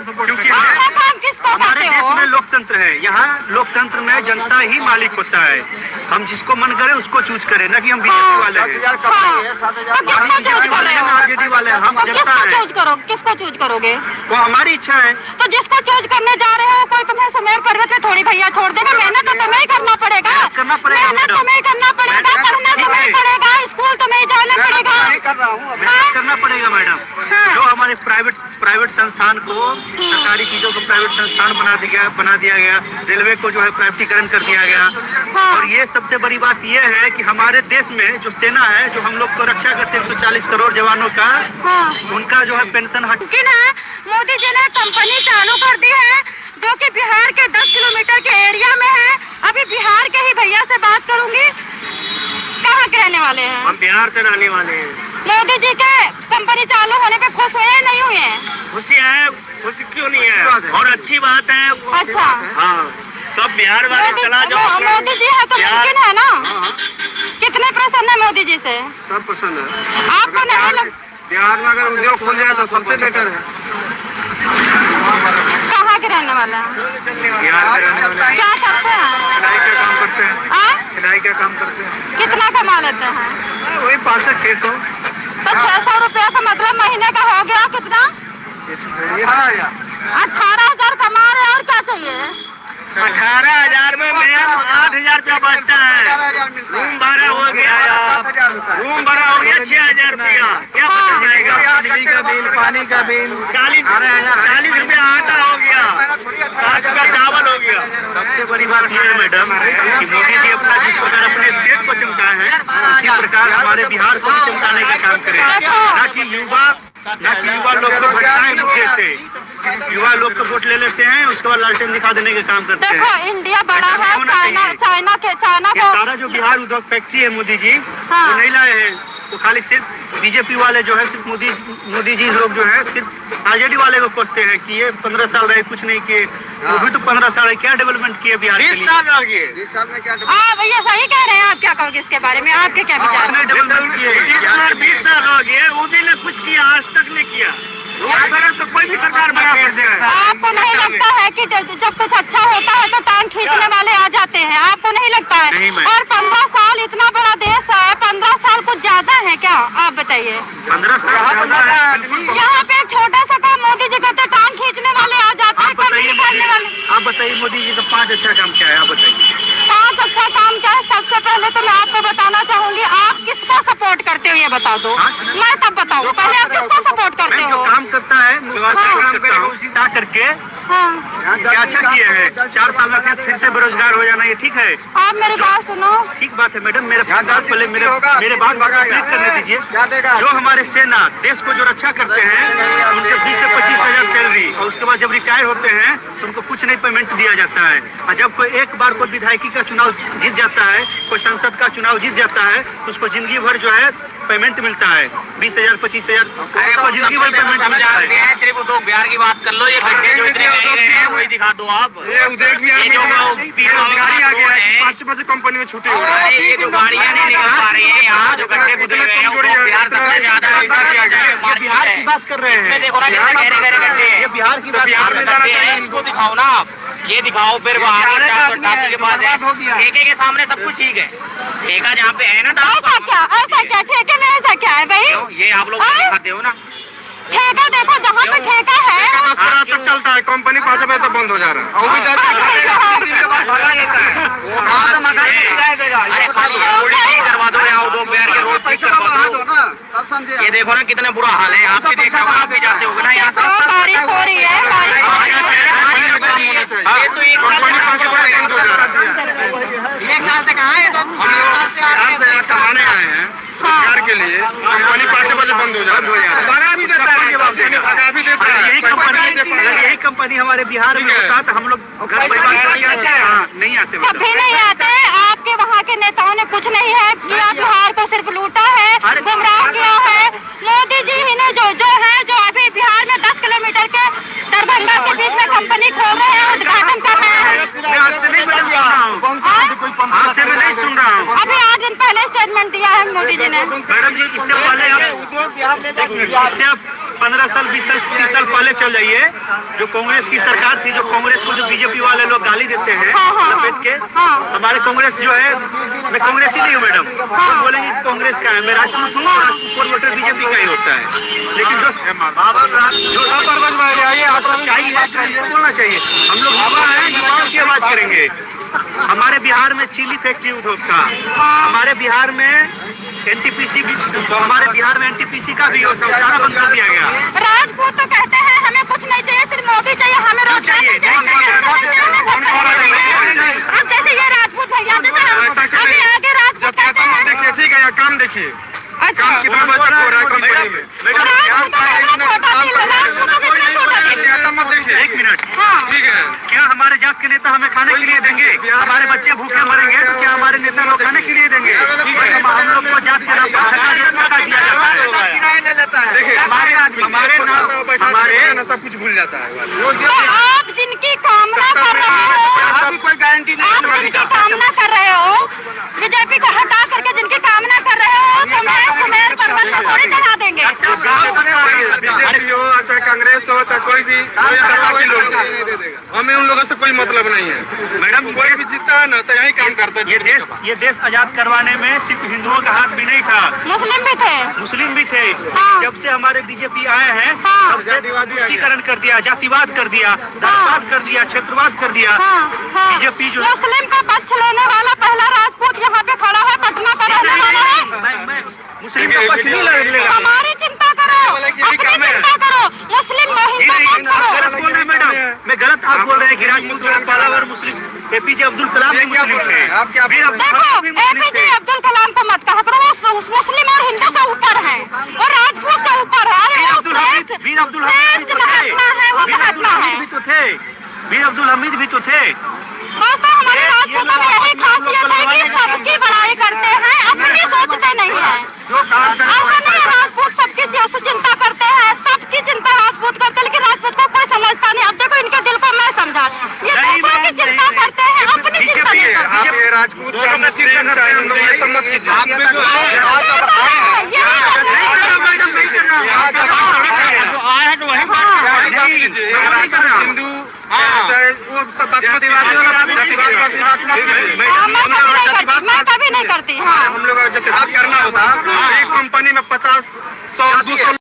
Support क्योंकि हमारे देश में लोकतंत्र है। यहाँ लोकतंत्र में जनता ही मालिक होता है। हम जिसको मन करे उसको चूज करें, ना कि हम बीजेपी वाले हैं, आरजेडी वाले हैं। हम जनता है। किसको चूज करोगे? वो हमारी इच्छा है। तो जिसको चूज करने जा रहे हो, कोई तुम्हें सुमेर पर्वत पे थोड़ी भैया छोड़ देगा। मेहनत तो तुम्हें ही करना पड़ेगा, मेहनत तुम्हें ही करना पड़ेगा, पढ़ना तुम्हें पड़ेगा, स्कूल तुम्हें ही जाना पड़ेगा, मेहनत करना पड़ेगा मैडम। जो हमारे प्राइवेट संस्थान को, सरकारी चीजों को प्राइवेट संस्थान बना दिया गया, रेलवे को जो है प्राइवेटीकरण कर दिया गया। और ये सबसे बड़ी बात ये है कि हमारे देश में जो सेना है, जो हम लोग को रक्षा करते हैं 140 करोड़ जवानों का, उनका जो है पेंशन मुमकिन है। मोदी जी ने कंपनी चालू कर दी है जो कि बिहार के 10 किलोमीटर के एरिया में है। अभी बिहार के ही भैया से बात करूंगी। कहाँ के रहने वाले हैं? हम बिहार से रहने वाले हैं। मोदी जी के कंपनी चालू होने पे खुश हुए नहीं हुए? खुशी है, खुशी क्यों नहीं है, और अच्छी बात है। अच्छा, हाँ, सब बिहार वाले चला जाओ। मोदी जी है तो मुमकिन है ना? कितने प्रसन्न है मोदी जी से? सब पसंद है। आपको नहीं? बिहार में अगर उद्योग खुल जाए तो सबसे बेटर है। कहाँ के रहने वाला है? बिहार के रहने वाले। क्या करते हैं? सिलाई का काम करते हैं। सिलाई का काम करते हैं। कितना कमा लेते हैं? वही 500 से 600। तो 600 रुपया का मतलब महीने का हो गया कितना? 18,000 कमा रहे, और क्या चाहिए? 18,000 में मैम 8,000 रुपया बचता है। रूम भाड़ा हो गया, रूम भाड़ा हो गया 6,000 रुपया। क्या बच जाएगा? बिजली का बिल, पानी का बिल, 40 रुपया आटा हो गया, 60 रुपया चावल हो गया। सबसे बड़ी बात यह है मैडम कि मोदी जी अपना जिस प्रकार अपने स्टेट को चमकाए हैं, उसी प्रकार हमारे बिहार को भी चमकाने का काम करें। ना कि युवा लोग को भटकाए मुद्दे से। युवा लोग को वोट ले लेते हैं, उसके बाद लालटेन दिखा देने का काम करते हैं। देखो इंडिया बड़ा है, चाइना को सारा जो बिहार उद्योग फैक्ट्री है मोदी जी वो नहीं लाए हैं। तो खाली सिर्फ बीजेपी वाले जो है, सिर्फ मोदी जी लोग जो है सिर्फ आरजेडी वाले को कोसते हैं कि ये 15 साल रहे कुछ नहीं किए। वो भी तो 15 साल है, क्या डेवलपमेंट किए बिहार के लिए? 20 साल लगे। 20 साल में क्या? हाँ भैया सही कह रहे हैं। आप क्या कहोगे इसके बारे में? आपके क्या विचार? डेवलपमेंट किए 20 साल हो गए, वो भी ने कुछ किया, आज तक नहीं किया। तो कोई भी सरकार बना सकते हैं। आपको नहीं लगता है कि जब कुछ अच्छा होता है तो टांग खींचने वाले आ जाते हैं? आपको नहीं लगता है? और 15 साल इतना बड़ा देश है, 15 साल कुछ ज्यादा है क्या? आप बताइए। 15 साल यहाँ पे एक छोटा सा काम मोदी जी कहते टांग खींचने वाले आ जाते हैं, कंपनी खोलने वाले। आप बताइए मोदी जी का 5 अच्छा काम क्या है? आप बताइए 5 अच्छा काम क्या है? सबसे पहले तो मैं आपको बताना चाहूंगी, आप किसको सपोर्ट करते हो ये बता दो। मैं तब बताऊँ, पहले आप किसको सपोर्ट करते हो? काम करता है काम करके क्या अच्छा किए हैं। 4 साल में फिर से बेरोजगार हो जाना, ये ठीक है? आप मेरी बात सुनो। ठीक बात है मैडम, मेरे बात करने दीजिए। जो हमारे सेना देश को जो रक्षा करते हैं, उनके 20 से 25,000 सैलरी, और उसके बाद जब रिटायर होते हैं तो उनको कुछ नहीं पेमेंट दिया जाता है। और जब कोई एक बार कोई विधायकी का चुनाव जीत जाता है, कोई संसद का चुनाव जीत जाता है, तो उसको जिंदगी भर जो है पेमेंट मिलता है 20,000 25,000, उसको जिंदगी भर पेमेंट मिलता है। बिहार की बात कर लो, ये खड्डे जो इतने गहरे हैं वही दिखा दो आप। बेरोजगारी आ गया है, 5 कंपनी में छुट्टी हो रहा है। ये जो गाड़ियाँ नहीं निकल पा रही है, यहाँ जो गड्ढे खुदे हुए हैं, वो बिहार सबसे ज्यादा बिहार की बात कर रहे हैं। देखो ना कितने गहरे गहरे गड्ढे हैं। ये बिहार की बात, बिहार में गड्ढे हैं, इसको दिखाओ ना आप। ये दिखाओ फिर 488 के पास है, ठेके के सामने सब कुछ ठीक है। ठेका जहाँ पे है ना, ऐसा क्या ठेके में ऐसा क्या है भाई? ये आप लोग दिखाते हो ना। ठेका देखो, जहाँ पे ठेका है 10 रात तक चलता है, कंपनी 5 बजे तक बंद हो जा रहा है। वो भी भगा देता है। करवा दो यहाँ दो बिहार के रोड ठीक करवा दो। ये देखो ना कितना बुरा हाल है। आप भी देखा, आप भी जाते होगे ना यहाँ से। बारिश हो रही है, ये तो 1 साल से कहाँ है? तो हम से कमाने आए हैं रोजगार के लिए। कंपनी 5 बजे बंद हो जा रहा है, भगा भी देता है, भगा भी देता है। यही कंपनी हमारे बिहार में होता तो हम लोग घर नहीं आते। कभी नहीं आते। आपके वहाँ के नेताओं ने कुछ नहीं है किया, बिहार को सिर्फ लूटा है, गुमराह किया है। मोदी जी ही ने जो है अभी बिहार में 10 किलोमीटर के दरभंगा के बीच में कंपनी खोल रहे हैं, उद्घाटन कर रहे हैं। मैं आज से नहीं मैडम सुन रहा हूँ, आज से मैं नहीं सुन रहा हूँ। अभी 8 दिन पहले स्टेटमेंट दिया है मोदी जी ने। मैडम जी इससे पहले इससे आप 15 साल 20 साल 30 साल पहले चल जाइए, जो कांग्रेस की सरकार थी, जो कांग्रेस को जो बीजेपी वाले लोग गाली देते हैं लपेट के, हमारे कांग्रेस जो है, मैं कांग्रेस ही नहीं हूँ मैडम, लोग बोलेंगे कांग्रेस का है, मैं राजपूत हूँ, राजपूत वोटर बीजेपी का ही होता है। लेकिन जो चाहिए बोलना चाहिए, हम लोग युवा हैं, युवाओं की आवाज करेंगे। हमारे बिहार में चीनी फैक्ट्री उद्योग था, हमारे बिहार में एनटीपीसी भी, हमारे बिहार में एनटीपीसी का भी सारा बंद कर दिया गया। राजपूत तो कहते हैं हमें कुछ नहीं चाहिए, सिर्फ मोदी चाहिए, हमें रोजगार नहीं चाहिए। अब जैसे ये राजपूत भैया जैसे अभी आगे राजपूत कहते हैं। देखिए ठीक है, यहाँ काम देखिए, अच्छा काम कितना बचत हो रहा है कंपनी में। मत देखिए, एक मिनट, ठीक है, क्या हमारे जात के नेता हमें खाने के लिए देंगे? हमारे बच्चे भूखे मरेंगे तो क्या हमारे नेता लोग खाने के लिए देंगे? बस हम लोग को जात के नाम पर धक्का दिया जाता है। देखिए हमारे सब कुछ भूल जाता है। तो आप जिनकी कामना कर रहे हो, कोई गारंटी नहीं, आप जिनकी कामना कर रहे हो, बीजेपी को हटा करके जिनकी कामना कर रहे हो, तो मैं सुमेर पर्वत को थोड़ी चढ़ा देंगे। बीजेपी हो चाहे कांग्रेस हो चाहे कोई भी सरकार के लोग, हमें उन लोगों से कोई मतलब नहीं है मैडम। कोई भी जीतता है ना तो यही काम करता है। ये देश आजाद करवाने में सिर्फ हिंदुओं का हाथ भी नहीं था, मुस्लिम भी थे, मुस्लिम भी थे। हाँ। जब से हमारे बीजेपी आए हैं हाँ। तब से तुष्टीकरण कर दिया, जातिवाद कर दिया, धर्मवाद कर दिया, क्षेत्रवाद कर दिया। बीजेपी जो मुस्लिम का पक्ष लेने वाला पहला राजपूत यहाँ पे खड़ा है, पटना का रहने वाला है। मैं मुस्लिम का पक्ष नहीं लेगा। हमारी चिंता करो, अपनी चिंता करो, मुस्लिम जी महिला नहीं, मत आप करो। गलत बोल रहे हैं मैडम, मैं गलत आप बोल रहे हैं। गिराज पहला बार मुस्लिम एपीजे अब्दुल कलाम भी मुस्लिम थे। देखो एपीजे अब्दुल कलाम को मत कहा करो, वो मुस्लिम और हिंदू से ऊपर है, और राजपूत से ऊपर है। अरे वो वीर अब्दुल हमीद श्रेष्ठ महात्मा है, वो महात्मा है। भी तो थे, वीर अब्दुल हमीद भी तो थे। दोस्तों हमारे राजपूतों में यही खासियत है कि सबकी बड़ाई करते हैं, अपनी सोचते नहीं है। ऐसा नहीं है, राजपूत सबकी चिंता करते हैं, सबकी चिंता राजपूत करते हैं, लेकिन राजपूत को कोई समझता नहीं। अब देखो इनके दिल को मैं समझा, ये दूसरों की चिंता करते हैं, अपनी चिंता नहीं करते। आप ये राजपूत चाहे मुस्लिम चाहे हिंदू ये सब मत कीजिए। हिंदू चाहे वो सब मैं कभी नहीं करती। हाँ हम लोग जब करना होता एक कंपनी में 50 100 200